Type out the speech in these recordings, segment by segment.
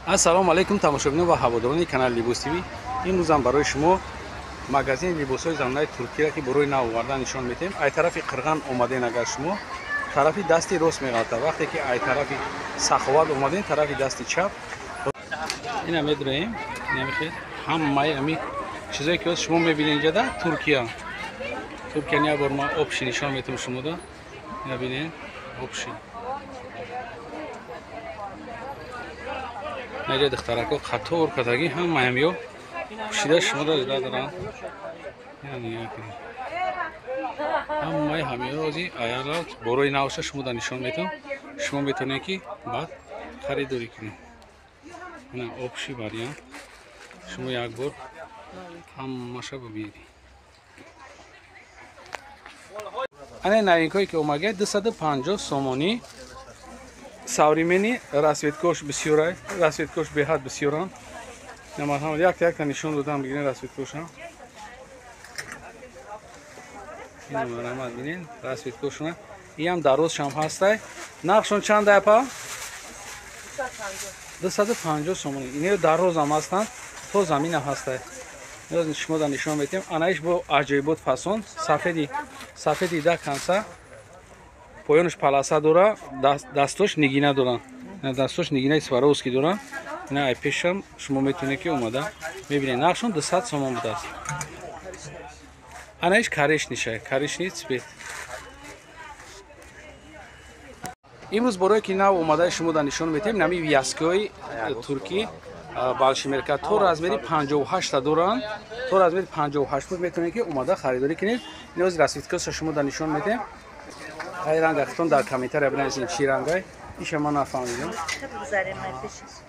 ассалому алайкум тамошобинон ва ҳаводорони канали Libos TV. имрӯзам барои шумо магазини либосҳои замонаи туркия ки барои нав овардан нишон медиҳем. ай тарафи қирған омаден, агар шумо тарафи дасти рост меғалта, вақте ки ай тарафи саховат омаден, тарафи дасти чап ина медроем. намехед ҳамаи ами чизое ки шумо мебинед инҷада Туркия. Туркия ня бор ма обши нишон метавонам шумода набинед обши. Найҷа духтарако қатор катаги ҳамаам ё пушида шумода дида доранд. ҳамаи ҳамёзи аялат борои навша шумода нишон метавонам. шумо метавонед ки баъд харидорӣ кунед. ина обши вариант шумо як бор ҳамаша бибинед. ана новинкое ки омагаи 250 сомонӣ современный расцветкош бисёрай, расцветкош беҳад бисёран. Намарҳам як-якта нишон додам бигирен расцветкоша. Ина марҳамат бинен расцветкошона. Иам дарозшам ҳастай. Нархшон чанд апа? 250 сомон. Ине дарозам ҳастанд, то заминам ҳастай. Ёз шумо да нишон метем. Анаиш бо аҷоибот фасон, сафеди да канса. Поёнаш паласа дора, дастош нигина дора. Дастош нигинаи сваровски дора. Ина ай пешам шумо метавонед ки омада мебинед. Нархшон 200 сомон будааст. Анаиш карешнишай, карешни цвет. имрӯз барое ки нав омадаи шумо да нишон метем, нами вяскои турки балшимерка то размери 58 доранд. То размери 58 фут метавонед ки омада харидорӣ кунед. Ниёзи расветкоса шумо да нишон метем. ай ранга хитон дар комментария бинависед чӣ рангай. иша ман нафаҳмидам.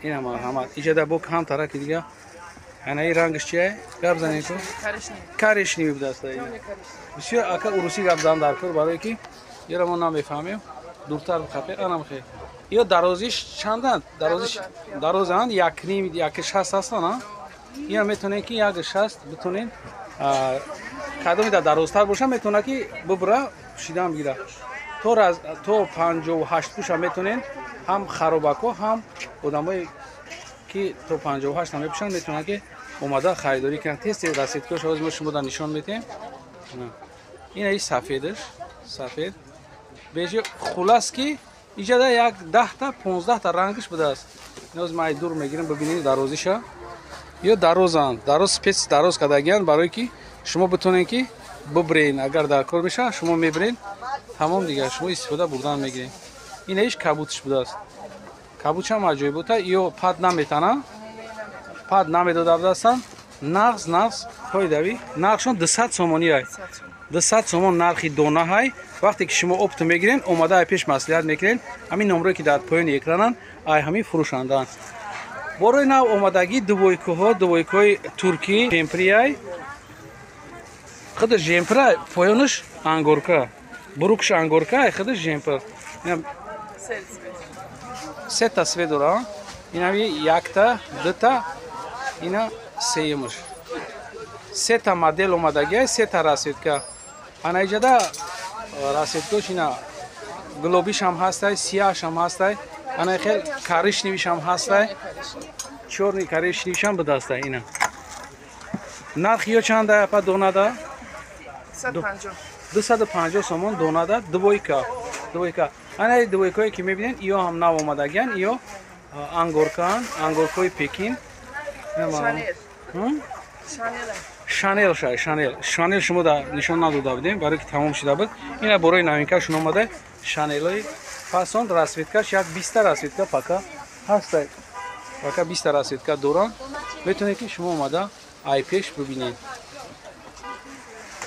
ина марҳамат. иҷада бо кам тараки дига. Анаи рангаш чи ай? Гап занед ку? Карешни будааст. Бисёр ака уруси гап зан дар кор барое ки яра мо намефаҳмем. Дуртар бихапе анам хе. Ё дарозиш чанданд? Дарозанд 1.60 ҳастанд. ина метавонед ки 1.60 битонед кадоми да дарозтар боша метавонад ки бубра пушидам гира. То 58 пуша метавонед ҳам харобако ҳам одамое ки то 58 намепушанд метавонад ки омада харидорӣ кунанд. тести расветкош ҳозир мо шумо да нишон метем. ина и сафедаш, сафед. беҷи хулас ки иҷада як 10 та 15 та рангаш будааст. ҳозир ман дур мегирам бибинед дарозиша. ё дарозанд. Дароз спец дароз кардагиянд барое ки шумо битонед ки бубрен. агар дар кор меша шумо мебирен. тамом дига шумо истифода бурдан мегиред. ина иш кабутиш будааст. кабутшам аҷоибота. ё пад наметана. пад намедода будастан. нағз ҳойдави. нархшон 200 сомонӣ ай. 200 сомон нархи дона ҳай. вақте ки шумо опту мегирен, омада ай пеш маслиҳат мекунед. ҳамин номрое ки дар поёни экрананд, ай ҳамин фурӯшандаанд. борои нав омадагӣ дувойкоҳои туркӣ жемприай. худаш жемпрай, поёнаш ангорка. бурукш ангорка, ай худаш жемпр. сета свет дора. инави якта, дута, ина сеюмаш. сета модел омадагӣ ай, сета расветка. ана иҷада расветкош ина глобишам ҳастай, сияшам ҳастай. ана хел каришнивишам ҳастай. чорни каришнивишам будастай. ина нархи ё чанда апа донада? 250 сомон донада. двойка. ана двойкое ки мебинед, ё ҳам нав омадагиян, ё ангоркаан, ангоркои пекин. шанел шумо да нишон надода будем барое ки тамом шуда буд. ина борои новинкашон омада шанелои фасон расветкаш як 20 расветка пака ҳастай. пака 20 расветка доранд. метавонед ки шумо омада ай пеш бибинед.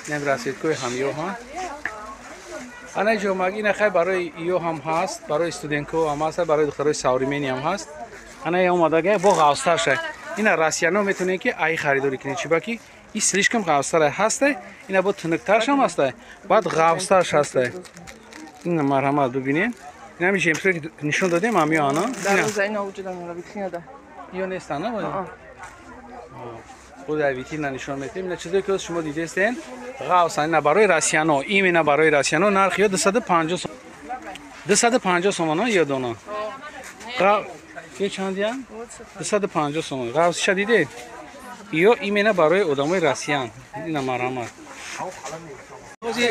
ин расветкои ҳамёҳанд. ана ҷомаг ина хай барои ё ҳам ҳаст, барои студентко ҳам ҳаст, барои духтарои современи ҳам ҳаст. ана омадаga бо ғавстаршай. ина расияно метавонед ки ай харидорӣ кунед. чиба ки и слишком ғавстара ҳастай. ина бо тунуктаршам ҳастай. баъд ғавстарш ҳастай. ина марҳамат бибинед. инами жемпре ки нишон додем ҳамё ана. ё нестана худай витрина нишон метем. ина чизое ки шумо дидестен ғавсан. ина барои расияно, имена барои расияно нархи ё 250 сомон ё дона. Киё чандиян? 250 сомон. Равзиша дидед? Иё имена барои одамои Россиян. Ина марҳамат. Ози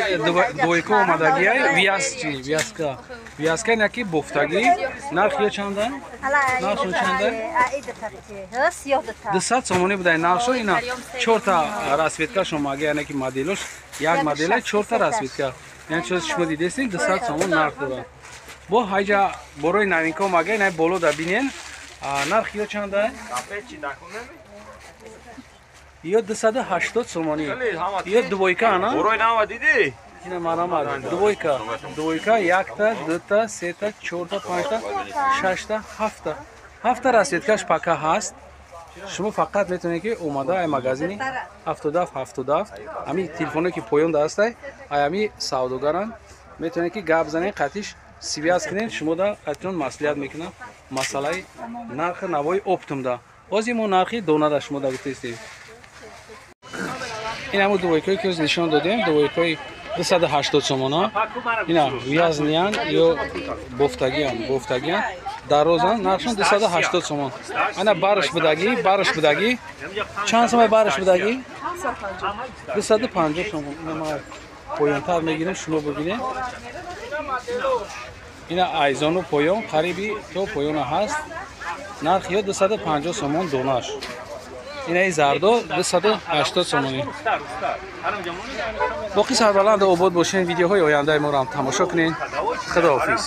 дойко омадагиай вязка. Вязка наки бофтаги. Нарх ё чанда? Нархшон чанда? 200 сомони будай нархшо ина 4 та расветкашон магия наки моделош. Як моделе 4 та расветка. Яъне чиз шумо дидестин 200 сомон нарх дорад. Бо ҳайҷа борои навинка омагай най боло да бинен. Нарх ё чанда? Ё 280 сомони. Ё двойка ана? Борои нава диди? Ина марҳамат. Двойка. Двойка 1 та, 2 та, 3 та, 4 та, 5 та, 6 та, 7 та. 7 та расветкаш пака ҳаст. Шумо фақат метавонед ки омада ай магазини 77 ами телефоне ки поён дастай ай ами савдогаран метавонед ки гап занед қатиш связ кунед шумо да қатишон маслиҳат мекунам масъалаи нархи навои оптумда ози мо нархи донада шумо да гуфтестем ин ҳамун дувойкое ки оз нишон додем дувойкои 280 сомона ина вязниян ё бофтагиян дарозан нархшон 280 сомон ана барш будагӣ чанд сомай барш будагӣ 250 сомон ина ма поёнтар мегирем шумо бибинед ина айзону поён қариби то поёна ҳаст нархи ё 250 сомон донаш инаи зардо 280 сомонӣ боқи сарбаланд обод бошен видеоҳои ояндаи моро ҳам тамошо кунед худоҳофиз